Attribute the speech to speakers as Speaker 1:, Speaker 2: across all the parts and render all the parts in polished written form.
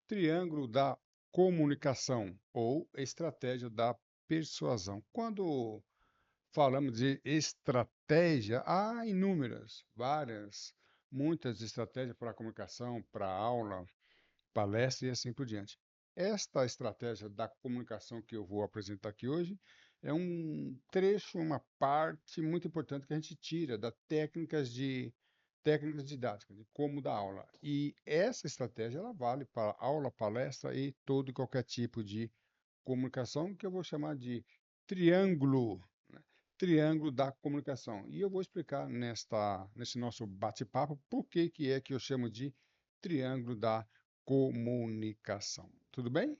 Speaker 1: Triângulo da comunicação ou estratégia da persuasão. Quando falamos de estratégia, há inúmeras, várias, muitas estratégias para a comunicação, para a aula, palestra e assim por diante. Esta estratégia da comunicação que eu vou apresentar aqui hoje é um trecho, uma parte muito importante que a gente tira da técnicas didáticas, de como dar aula. E essa estratégia ela vale para aula, palestra e todo e qualquer tipo de comunicação que eu vou chamar de triângulo, né? Triângulo da comunicação. E eu vou explicar nesse nosso bate-papo por que que é que eu chamo de triângulo da comunicação. Tudo bem?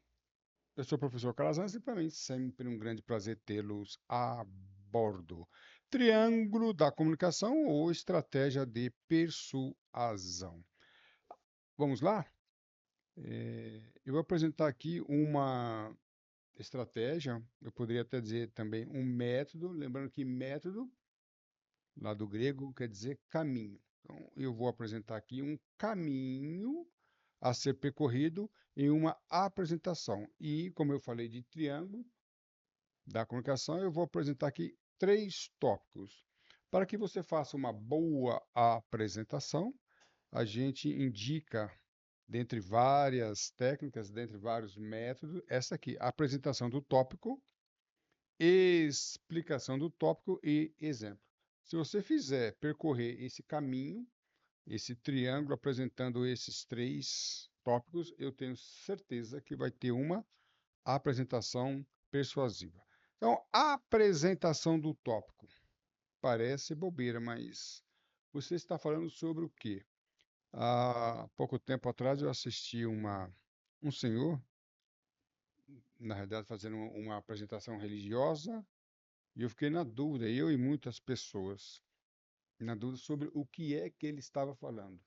Speaker 1: Eu sou o professor Calazans e para mim sempre um grande prazer tê-los a bordo. Triângulo da comunicação ou estratégia de persuasão. Vamos lá? Eu vou apresentar aqui uma estratégia, eu poderia até dizer também um método, lembrando que método, lá do grego, quer dizer caminho. Então, eu vou apresentar aqui um caminho a ser percorrido em uma apresentação. E, como eu falei de triângulo da comunicação, eu vou apresentar aqui 3 tópicos. Para que você faça uma boa apresentação, a gente indica, dentre várias técnicas, dentre vários métodos, essa aqui, a apresentação do tópico, explicação do tópico e exemplo. Se você fizer percorrer esse caminho, esse triângulo apresentando esses 3 tópicos, eu tenho certeza que vai ter uma apresentação persuasiva. Então, a apresentação do tópico parece bobeira, mas você está falando sobre o quê? Há pouco tempo atrás eu assisti um senhor, na realidade, fazendo uma apresentação religiosa, e eu fiquei na dúvida, eu e muitas pessoas, na dúvida sobre o que é que ele estava falando.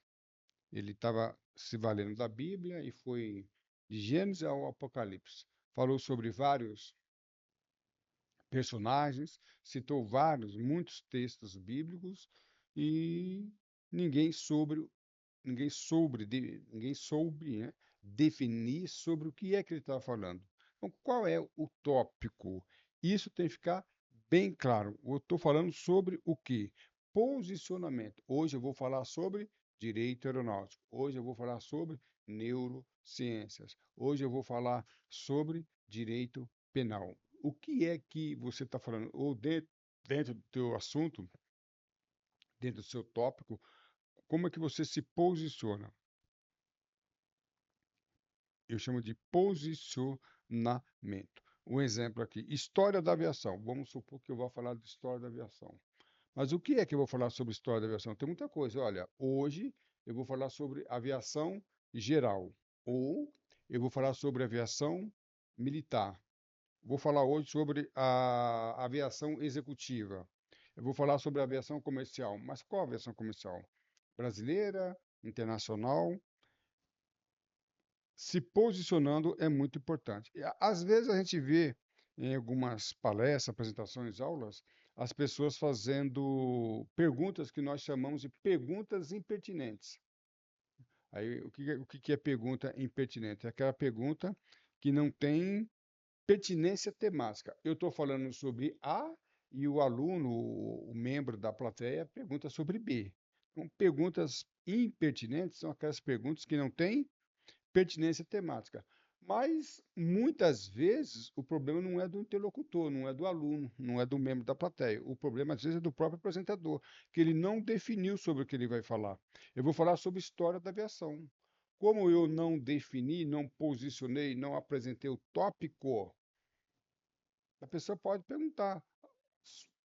Speaker 1: Ele estava se valendo da Bíblia e foi de Gênesis ao Apocalipse. Falou sobre vários personagens, citou muitos textos bíblicos e ninguém sobre, ninguém soube, né, definir sobre o que é que ele estava falando. Então, qual é o tópico? Isso tem que ficar bem claro. Eu estou falando sobre o quê? Posicionamento. Hoje eu vou falar sobre direito aeronáutico. Hoje eu vou falar sobre neurociências. Hoje eu vou falar sobre direito penal. O que é que você está falando? Ou dentro do teu assunto, dentro do seu tópico, como é que você se posiciona? Eu chamo de posicionamento. Um exemplo aqui, história da aviação. Vamos supor que eu vou falar de história da aviação. Mas o que é que eu vou falar sobre história da aviação? Tem muita coisa. Olha, hoje eu vou falar sobre aviação geral. Ou eu vou falar sobre aviação militar. Vou falar hoje sobre a aviação executiva. Eu vou falar sobre a aviação comercial. Mas qual aviação comercial? Brasileira, internacional? Se posicionando é muito importante. E, às vezes a gente vê em algumas palestras, apresentações, aulas, as pessoas fazendo perguntas que nós chamamos de perguntas impertinentes. Aí, o que é pergunta impertinente? É aquela pergunta que não tem pertinência temática. Eu estou falando sobre A e o aluno, o membro da plateia, pergunta sobre B. Então, perguntas impertinentes são aquelas perguntas que não têm pertinência temática. Mas, muitas vezes, o problema não é do interlocutor, não é do aluno, não é do membro da plateia. O problema, às vezes, é do próprio apresentador, que ele não definiu sobre o que ele vai falar. Eu vou falar sobre história da aviação. Como eu não defini, não posicionei, não apresentei o tópico, a pessoa pode perguntar,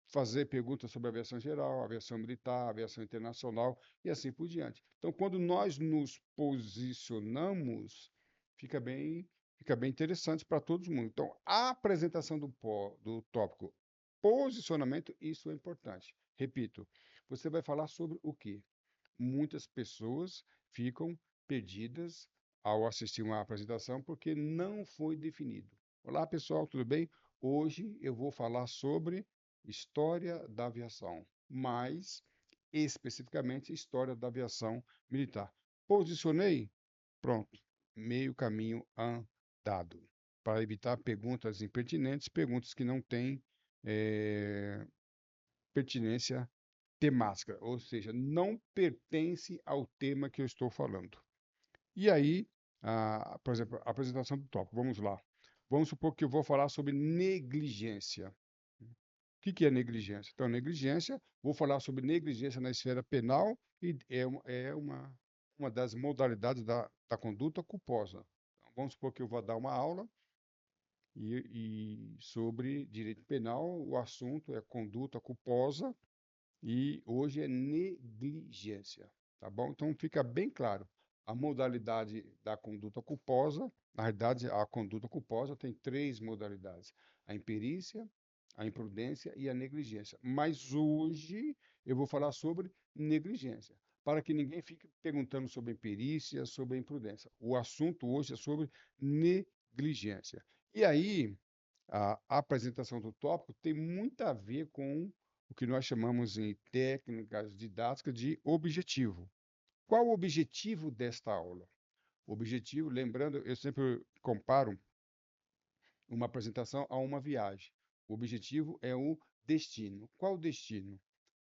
Speaker 1: fazer perguntas sobre aviação geral, aviação militar, aviação internacional e assim por diante. Então, quando nós nos posicionamos, fica bem, fica bem interessante para todo mundo. Então, a apresentação do tópico posicionamento, isso é importante. Repito, você vai falar sobre o quê? Muitas pessoas ficam perdidas ao assistir uma apresentação porque não foi definido. Olá, pessoal, tudo bem? Hoje eu vou falar sobre história da aviação, mais especificamente história da aviação militar. Posicionei? Pronto. meio caminho andado, para evitar perguntas impertinentes, perguntas que não têm pertinência temática, ou seja, não pertence ao tema que eu estou falando. E aí, por exemplo, a apresentação do tópico, vamos lá. Vamos supor que eu vou falar sobre negligência. O que é negligência? Então, negligência, vou falar sobre negligência na esfera penal e uma das modalidades da conduta culposa. Então, vamos supor que eu vou dar uma aula e sobre direito penal, o assunto é conduta culposa e hoje é negligência, tá bom? Então fica bem claro, a modalidade da conduta culposa, na realidade a conduta culposa tem três modalidades, a imperícia, a imprudência e a negligência. Mas hoje eu vou falar sobre negligência, para que ninguém fique perguntando sobre a imperícia, sobre a imprudência. O assunto hoje é sobre negligência. E aí, a apresentação do tópico tem muito a ver com o que nós chamamos em técnicas didáticas de objetivo. Qual o objetivo desta aula? O objetivo, lembrando, eu sempre comparo uma apresentação a uma viagem. O objetivo é o destino. Qual o destino?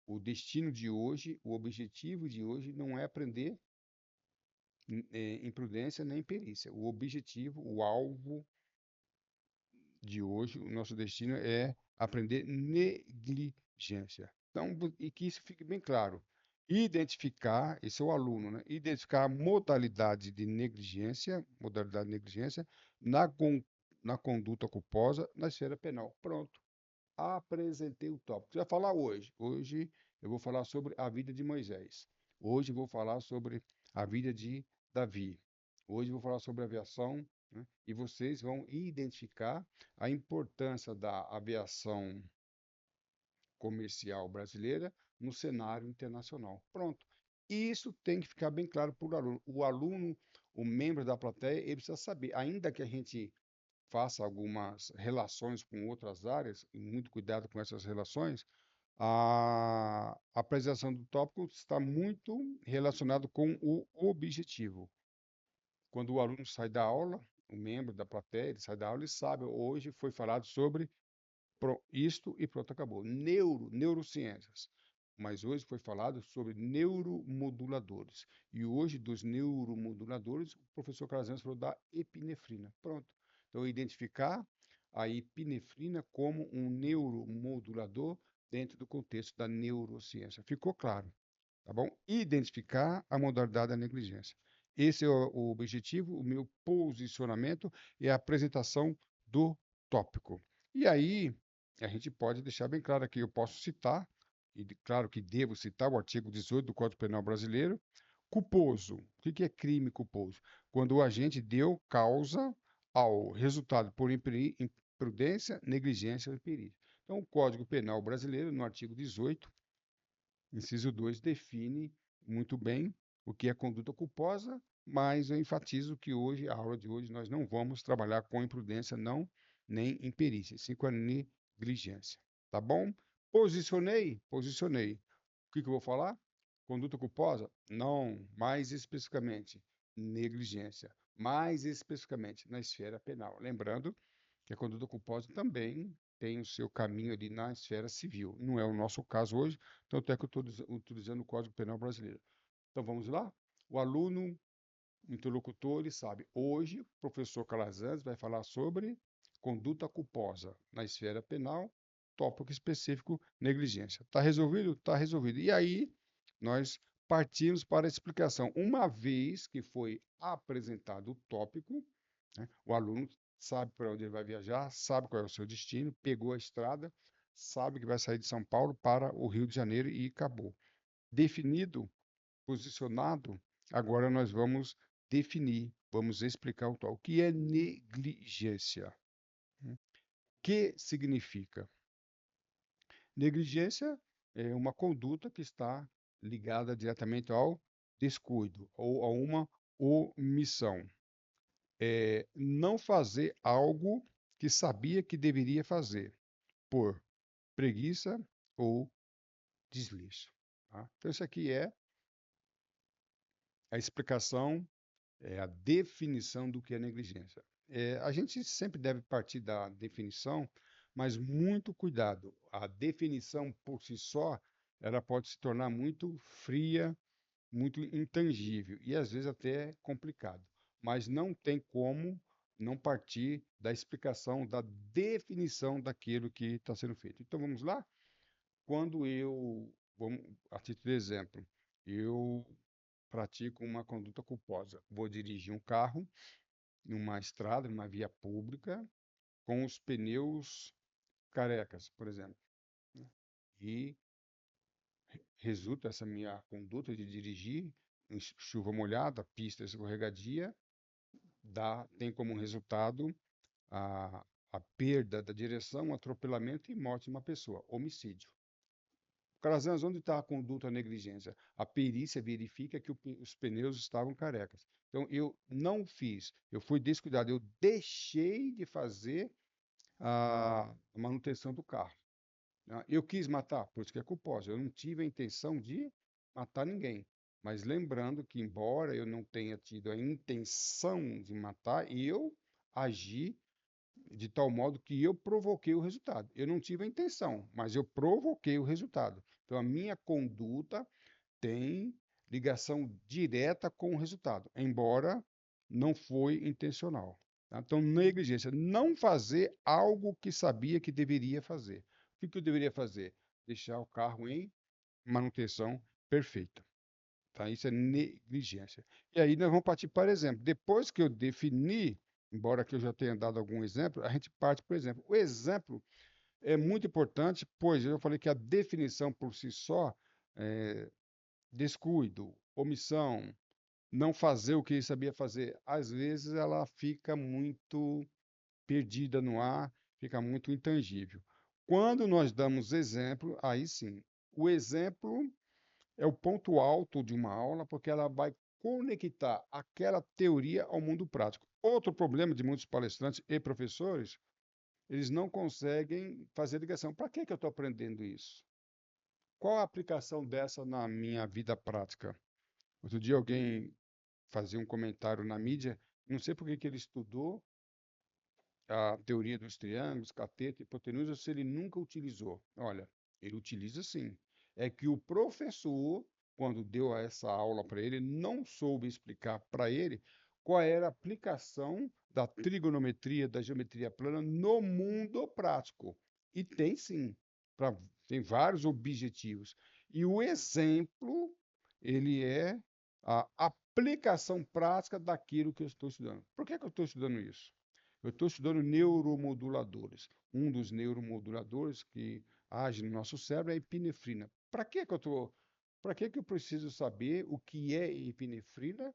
Speaker 1: O destino de hoje, o objetivo de hoje não é aprender imprudência nem perícia. O objetivo, o alvo de hoje, o nosso destino é aprender negligência. Então, e que isso fique bem claro. Identificar, esse é o aluno, né? Identificar a modalidade de negligência na conduta culposa na esfera penal. Pronto. Apresentei o tópico. Você vai falar hoje. Hoje eu vou falar sobre a vida de Moisés. Hoje eu vou falar sobre a vida de Davi. Hoje eu vou falar sobre aviação, né? E vocês vão identificar a importância da aviação comercial brasileira no cenário internacional. Pronto. Isso tem que ficar bem claro para o aluno. O aluno, o membro da plateia, ele precisa saber, ainda que a gente faça algumas relações com outras áreas, e muito cuidado com essas relações, a apresentação do tópico está muito relacionado com o objetivo. Quando o aluno sai da aula, o membro da plateia, ele sai da aula e sabe, hoje foi falado sobre isto e pronto, acabou. Neurociências. Mas hoje foi falado sobre neuromoduladores. E hoje, dos neuromoduladores, o professor Calazans falou da epinefrina. Pronto. Então, identificar a epinefrina como um neuromodulador dentro do contexto da neurociência. Ficou claro, tá bom? Identificar a modalidade da negligência. Esse é o objetivo, o meu posicionamento é a apresentação do tópico. E aí, a gente pode deixar bem claro aqui, eu posso citar, e claro que devo citar o artigo 18 do Código Penal Brasileiro, culposo. O que é crime culposo? Quando o agente deu causa ao resultado por imprudência, negligência ou perícia. Então, o Código Penal Brasileiro, no artigo 18, inciso 2, define muito bem o que é conduta culposa, mas eu enfatizo que hoje, a aula de hoje, nós não vamos trabalhar com imprudência, não, nem imperícia, sim com a negligência. Tá bom? Posicionei? Posicionei. O que eu vou falar? Conduta culposa? Não, mais especificamente, negligência. Mais especificamente, na esfera penal. Lembrando que a conduta culposa também tem o seu caminho ali na esfera civil. Não é o nosso caso hoje, tanto é que eu estou utilizando o Código Penal brasileiro. Então vamos lá? O aluno, o interlocutor, ele sabe. Hoje, o professor Calazans vai falar sobre conduta culposa na esfera penal, tópico específico, negligência. Está resolvido? Está resolvido. E aí, nós partimos para a explicação. Uma vez que foi apresentado o tópico, né, o aluno sabe para onde ele vai viajar, sabe qual é o seu destino, pegou a estrada, sabe que vai sair de São Paulo para o Rio de Janeiro e acabou. Definido, posicionado, agora nós vamos definir, vamos explicar o que é negligência. O que significa? Negligência é uma conduta que está ligada diretamente ao descuido ou a uma omissão. É não fazer algo que sabia que deveria fazer por preguiça ou desleixo. Tá? Então, isso aqui é a explicação É a definição do que é negligência. A gente sempre deve partir da definição, mas muito cuidado. A definição por si só, ela pode se tornar muito fria, muito intangível e às vezes até complicado. Mas não tem como não partir da explicação, da definição daquilo que está sendo feito. Então vamos lá? Vamos, a título de exemplo, eu pratico uma conduta culposa. Vou dirigir um carro numa estrada, numa via pública, com os pneus carecas, por exemplo, né? E resulta essa minha conduta de dirigir em chuva molhada, pista escorregadia, tem como resultado a perda da direção, atropelamento e morte de uma pessoa, homicídio. Calazans, onde está a conduta negligência? A perícia verifica que os pneus estavam carecas. Então, eu não fiz, eu fui descuidado, eu deixei de fazer a manutenção do carro, né? Eu quis matar, por isso que é culposo. Eu não tive a intenção de matar ninguém. Mas lembrando que, embora eu não tenha tido a intenção de matar, eu agi de tal modo que eu provoquei o resultado. Eu não tive a intenção, mas eu provoquei o resultado. Então, a minha conduta tem ligação direta com o resultado, embora não foi intencional, tá? Então, negligência, não fazer algo que sabia que deveria fazer. O que que eu deveria fazer? Deixar o carro em manutenção perfeita. Tá? Isso é negligência. E aí nós vamos partir para exemplo. Depois que eu defini, embora que eu já tenha dado algum exemplo, a gente parte por exemplo. O exemplo é muito importante, pois eu falei que a definição por si só, é, descuido, omissão, não fazer o que ele sabia fazer, às vezes ela fica muito perdida no ar, fica muito intangível. Quando nós damos exemplo, aí sim, o exemplo é o ponto alto de uma aula, porque ela vai conectar aquela teoria ao mundo prático. Outro problema de muitos palestrantes e professores, eles não conseguem fazer ligação. Para que que eu estou aprendendo isso? Qual a aplicação dessa na minha vida prática? Outro dia alguém fazia um comentário na mídia, não sei por que que ele estudou a teoria dos triângulos, cateto e hipotenusa, se ele nunca utilizou. Olha, ele utiliza sim. É que o professor, quando deu essa aula para ele, não soube explicar para ele qual era a aplicação da trigonometria, da geometria plana no mundo prático. E tem sim, tem vários objetivos. E o exemplo, ele é a aplicação prática daquilo que eu estou estudando. Por que que eu estou estudando isso? Eu estou estudando neuromoduladores. Um dos neuromoduladores que age no nosso cérebro é a epinefrina. Para que eu preciso saber o que é epinefrina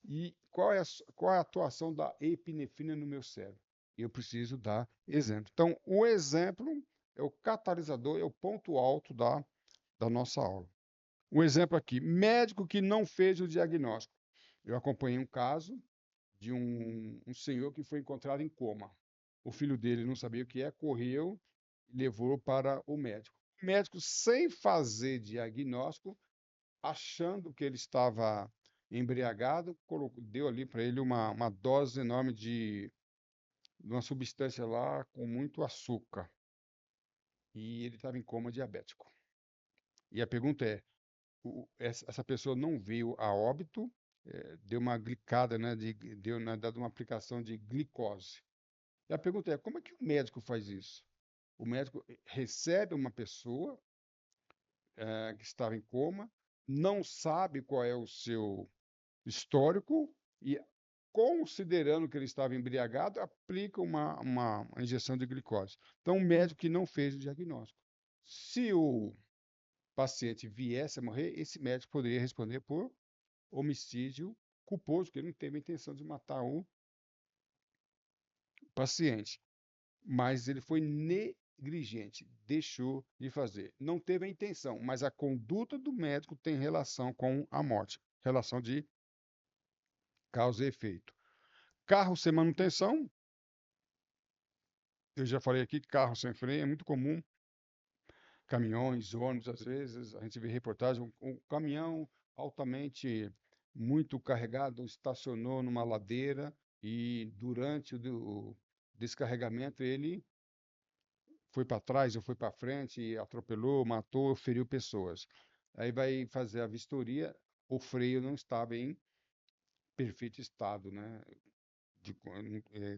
Speaker 1: e qual é a atuação da epinefrina no meu cérebro? Eu preciso dar exemplo. Então, o exemplo é o catalisador, é o ponto alto da nossa aula. Um exemplo aqui, médico que não fez o diagnóstico. Eu acompanhei um caso de um senhor que foi encontrado em coma. O filho dele não sabia o que é, correu e levou para o médico. O médico, sem fazer diagnóstico, achando que ele estava embriagado, deu ali para ele uma dose enorme de uma substância lá com muito açúcar. E ele estava em coma diabético. E a pergunta é, essa pessoa não veio a óbito, deu uma glicada, né, deu dado uma aplicação de glicose. E a pergunta é, como é que o médico faz isso? O médico recebe uma pessoa que estava em coma, não sabe qual é o seu histórico e, considerando que ele estava embriagado, aplica uma injeção de glicose. Então, o médico que não fez o diagnóstico. Se o paciente viesse a morrer, esse médico poderia responder por homicídio culposo, porque ele não teve a intenção de matar o paciente. Mas ele foi negligente, deixou de fazer. Não teve a intenção, mas a conduta do médico tem relação com a morte, relação de causa e efeito. Carro sem manutenção, eu já falei aqui, carro sem freio é muito comum. Caminhões, ônibus, às vezes, a gente vê reportagem, um caminhão altamente muito carregado, estacionou numa ladeira e durante o descarregamento ele foi para trás ou foi para frente, e atropelou, matou, feriu pessoas. Aí vai fazer a vistoria, o freio não estava em perfeito estado, né,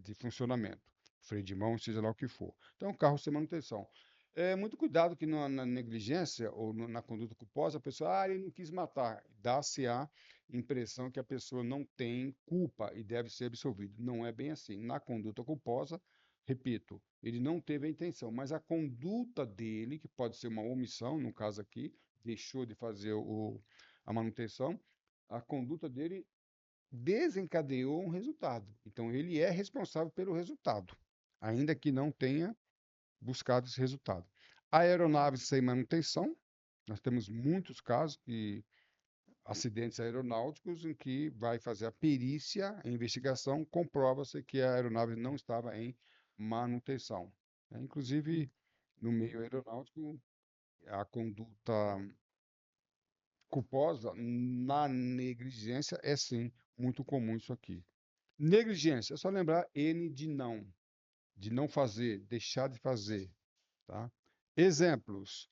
Speaker 1: de funcionamento, freio de mão, seja lá o que for. Então, o carro sem manutenção. É muito cuidado que na negligência ou na conduta culposa, a pessoa, ele não quis matar. Dá-se a impressão que a pessoa não tem culpa e deve ser absolvido. Não é bem assim. Na conduta culposa, repito, ele não teve a intenção, mas a conduta dele, que pode ser uma omissão, no caso aqui, deixou de fazer a manutenção, a conduta dele desencadeou um resultado. Então, ele é responsável pelo resultado, ainda que não tenha buscado esse resultado. Aeronaves sem manutenção, nós temos muitos casos de acidentes aeronáuticos em que vai fazer a perícia, a investigação, comprova-se que a aeronave não estava em manutenção. Inclusive, no meio aeronáutico, a conduta culposa na negligência é sim muito comum isso aqui. Negligência, é só lembrar N de não fazer, deixar de fazer, tá? Exemplos.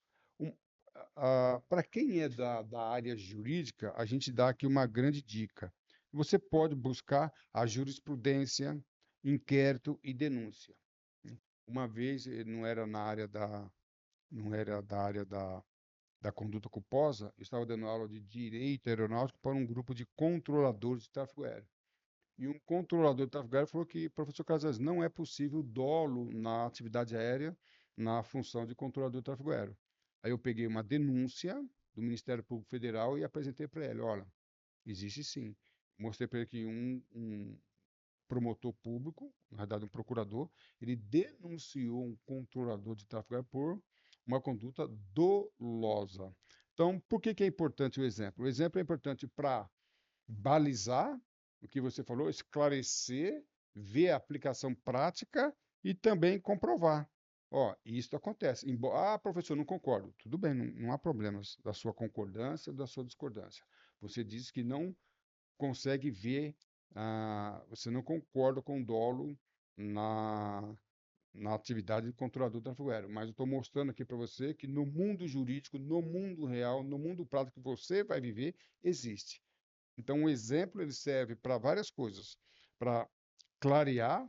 Speaker 1: Para quem é da área jurídica, a gente dá aqui uma grande dica. Você pode buscar a jurisprudência, inquérito e denúncia. Uma vez, não era na área não era da área da conduta culposa, eu estava dando aula de direito aeronáutico para um grupo de controladores de tráfego aéreo. E um controlador de tráfego aéreo falou que, professor Casas, não é possível dolo na atividade aérea, na função de controlador de tráfego aéreo. Aí eu peguei uma denúncia do Ministério Público Federal e apresentei para ele, olha, existe sim. Mostrei para ele que um promotor público, na verdade um procurador, ele denunciou um controlador de tráfego aéreo por uma conduta dolosa. Então, por que é importante o exemplo? O exemplo é importante para balizar o que você falou, esclarecer, ver a aplicação prática e também comprovar. Ó, isso acontece. Professor, não concordo. Tudo bem, não há problemas da sua concordância ou da sua discordância. Você diz que não consegue ver, você não concorda com o dolo na, na atividade de controlador do tráfego aéreo, mas eu estou mostrando aqui para você que no mundo jurídico, no mundo real, no mundo prático que você vai viver, existe. Então, o exemplo ele serve para várias coisas, para clarear,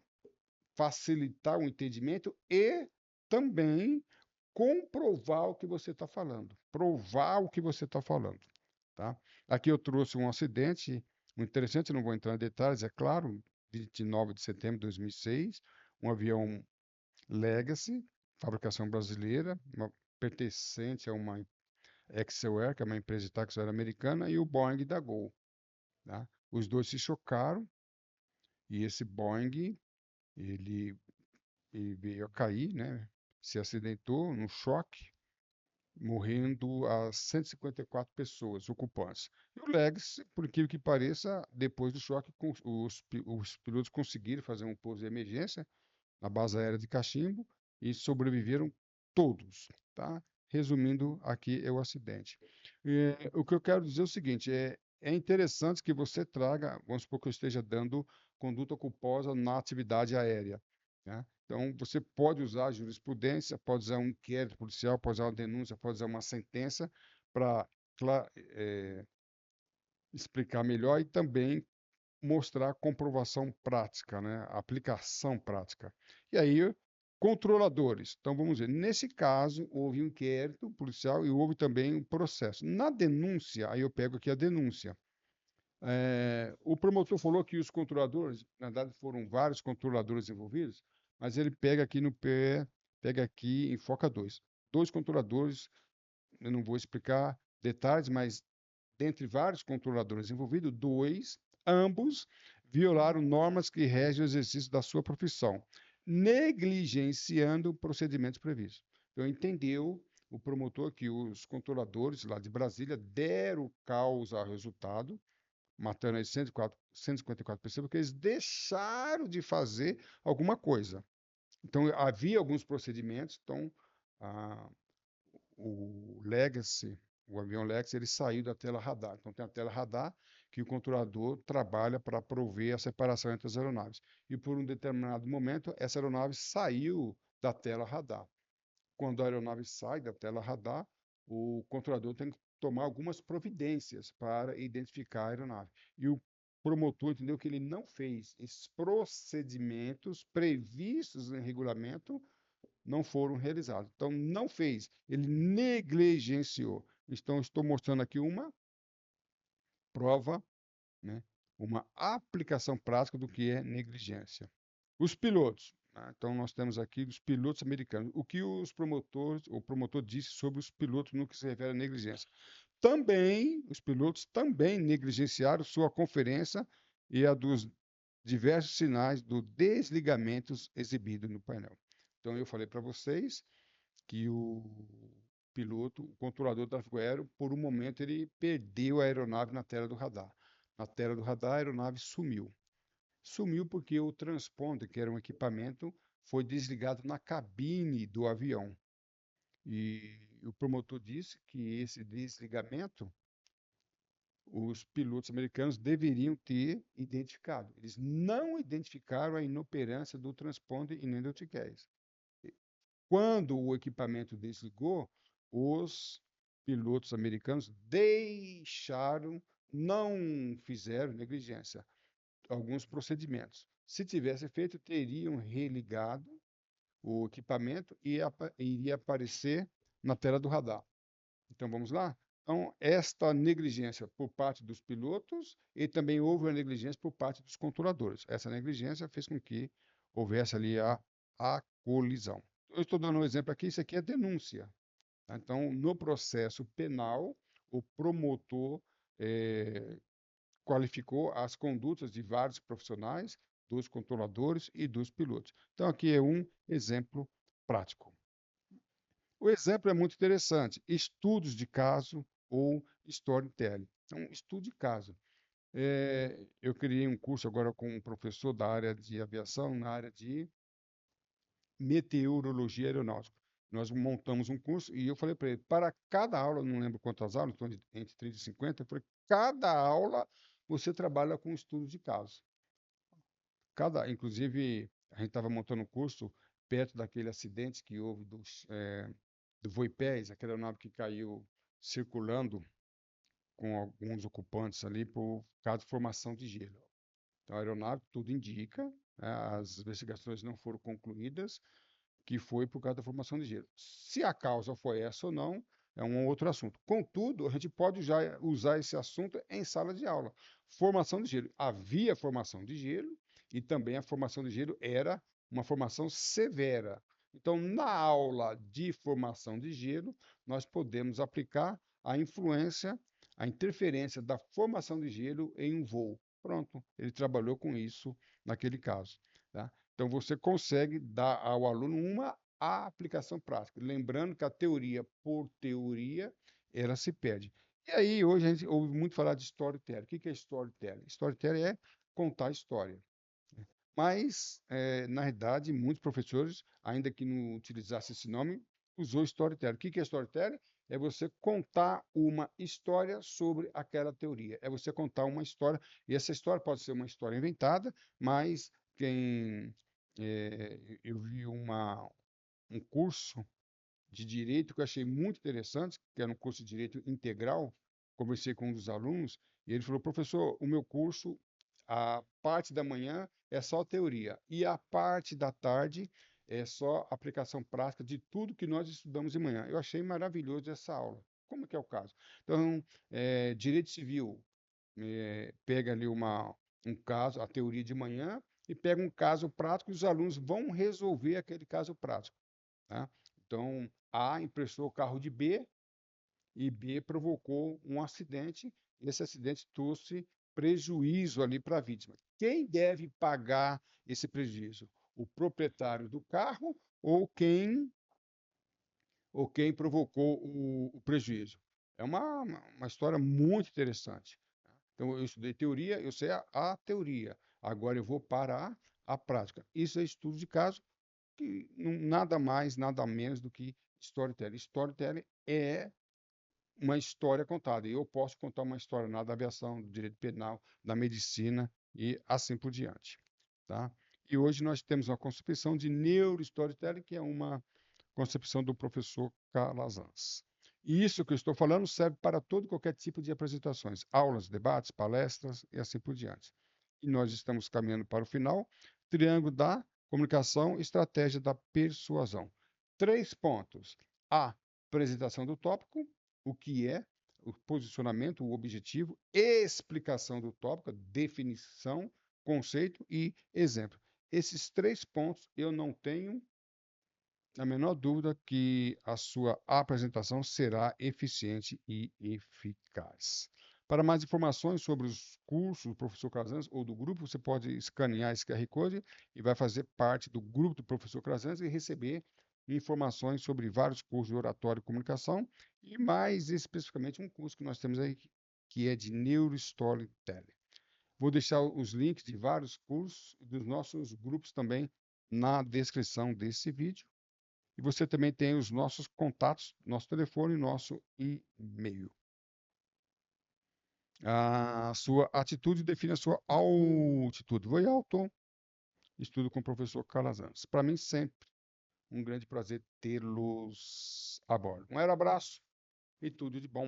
Speaker 1: facilitar o entendimento e também comprovar o que você está falando, provar o que você está falando, tá? Aqui eu trouxe um acidente muito interessante, não vou entrar em detalhes, é claro, 29 de setembro de 2006, um avião Legacy, fabricação brasileira, pertencente a uma Excel Air, que é uma empresa de táxi aérea americana, e o Boeing da Gol. Tá? Os dois se chocaram e esse Boeing ele, ele veio a cair, né? Se acidentou no choque, morrendo as 154 pessoas ocupantes. E o Legacy, por incrível que pareça, depois do choque, os pilotos conseguiram fazer um pouso de emergência na base aérea de Cachimbo e sobreviveram todos, tá? Resumindo, aqui é o acidente. O que eu quero dizer é o seguinte, é interessante que você traga, vamos supor que eu esteja dando conduta culposa na atividade aérea, né? Então, você pode usar a jurisprudência, pode usar um inquérito policial, pode usar uma denúncia, pode usar uma sentença para explicar melhor e também mostrar a comprovação prática, né? A aplicação prática. E aí, controladores. Então, vamos ver, nesse caso, houve um inquérito policial e houve também um processo. Na denúncia, aí eu pego aqui a denúncia. O promotor falou que os controladores, na verdade, foram vários controladores envolvidos, mas ele pega aqui no pé, pega aqui em foca dois. Dois controladores, eu não vou explicar detalhes, mas dentre vários controladores envolvidos, dois, ambos violaram normas que regem o exercício da sua profissão, negligenciando procedimentos previstos. Então, entendeu o promotor que os controladores lá de Brasília deram causa ao resultado, matando aí 154 pessoas, porque eles deixaram de fazer alguma coisa. Então, havia alguns procedimentos, então, a, o Legacy, o avião Legacy, ele saiu da tela radar. Então, tem a tela radar que o controlador trabalha para prover a separação entre as aeronaves. E por um determinado momento, essa aeronave saiu da tela radar. Quando a aeronave sai da tela radar, o controlador tem que tomar algumas providências para identificar a aeronave. E o promotor entendeu que ele não fez. Esses procedimentos previstos em regulamento não foram realizados. Então, não fez. Ele negligenciou. Então, estou mostrando aqui uma prova, né? Uma aplicação prática do que é negligência. Os pilotos. Então, nós temos aqui os pilotos americanos. O que o promotor disse sobre os pilotos no que se refere à negligência? Também, os pilotos também negligenciaram sua conferência e a dos diversos sinais do desligamentos exibidos no painel. Então, eu falei para vocês que o piloto, o controlador do tráfego aéreo, por um momento, ele perdeu a aeronave na tela do radar. Na tela do radar, a aeronave sumiu. Sumiu porque o transponder, que era um equipamento, foi desligado na cabine do avião. E o promotor disse que esse desligamento os pilotos americanos deveriam ter identificado. Eles não identificaram a inoperância do transponder e nem do TCAS. Quando o equipamento desligou, os pilotos americanos não fizeram negligência, alguns procedimentos. Se tivesse feito, teriam religado o equipamento e iria aparecer na tela do radar. Então vamos lá? Então, esta negligência por parte dos pilotos e também houve a negligência por parte dos controladores. Essa negligência fez com que houvesse ali a colisão. Eu estou dando um exemplo aqui, isso aqui é denúncia. Tá? Então, no processo penal, o promotor qualificou as condutas de vários profissionais, dos controladores e dos pilotos. Então, aqui é um exemplo prático. O exemplo é muito interessante. Estudos de caso ou storytelling. Então, estudo de caso. Eu criei um curso agora com um professor da área de aviação, na área de meteorologia aeronáutica. Nós montamos um curso e eu falei para ele, para cada aula, não lembro quantas aulas, então entre 30 e 50, eu falei, cada aula você trabalha com estudo de caso. Inclusive, a gente estava montando um curso perto daquele acidente que houve do Voipés, aquela aeronave que caiu circulando com alguns ocupantes ali por causa de formação de gelo. Então, a aeronave, tudo indica, né, as investigações não foram concluídas, que foi por causa da formação de gelo. Se a causa foi essa ou não, é um outro assunto. Contudo, a gente pode já usar esse assunto em sala de aula. Formação de gelo. Havia formação de gelo e também a formação de gelo era uma formação severa. Então, na aula de formação de gelo, nós podemos aplicar a influência, a interferência da formação de gelo em um voo. Pronto, ele trabalhou com isso naquele caso. Tá? Então, você consegue dar ao aluno uma aplicação prática. Lembrando que a teoria, por teoria, ela se perde. E aí, hoje, a gente ouve muito falar de storytelling. O que é storytelling? Storytelling é contar história. Mas, na realidade, muitos professores, ainda que não utilizasse esse nome, usou storytelling. O que é storytelling? É você contar uma história sobre aquela teoria. É você contar uma história, e essa história pode ser uma história inventada, mas eu vi um curso de direito que eu achei muito interessante, que era um curso de direito integral. Conversei com um dos alunos e ele falou: professor, o meu curso, a parte da manhã é só teoria e a parte da tarde é só aplicação prática de tudo que nós estudamos de manhã. Eu achei maravilhoso essa aula. Como que é o caso? Então, direito civil, pega ali um caso, a teoria de manhã, e pega um caso prático e os alunos vão resolver aquele caso prático. Tá? Então, A emprestou o carro de B e B provocou um acidente, e esse acidente trouxe prejuízo ali para a vítima. Quem deve pagar esse prejuízo? O proprietário do carro ou quem provocou o prejuízo? É uma história muito interessante. Então, eu estudei teoria, eu sei a teoria. Agora eu vou para a prática. Isso é estudo de caso, que nada mais, nada menos do que storytelling. Storytelling é uma história contada. E eu posso contar uma história na da aviação, do direito penal, da medicina e assim por diante, tá? E hoje nós temos uma concepção de neurostorytelling, que é uma concepção do professor Calazans. E isso que eu estou falando serve para todo e qualquer tipo de apresentações, aulas, debates, palestras e assim por diante. E nós estamos caminhando para o final. Triângulo da comunicação, estratégia da persuasão. 3 pontos. A apresentação do tópico, o que é, o posicionamento, o objetivo, explicação do tópico, definição, conceito e exemplo. Esses 3 pontos eu não tenho a menor dúvida que a sua apresentação será eficiente e eficaz. Para mais informações sobre os cursos do professor Calazans ou do grupo, você pode escanear esse QR Code e vai fazer parte do grupo do professor Calazans e receber informações sobre vários cursos de oratória e comunicação e mais especificamente um curso que nós temos aí que é de Neurostorytelling. Vou deixar os links de vários cursos e dos nossos grupos também na descrição desse vídeo. E você também tem os nossos contatos, nosso telefone e nosso e-mail. A sua atitude define a sua altitude. Vou alto. Estudo com o professor Calazans. Para mim, sempre um grande prazer tê-los a bordo. Um abraço e tudo de bom.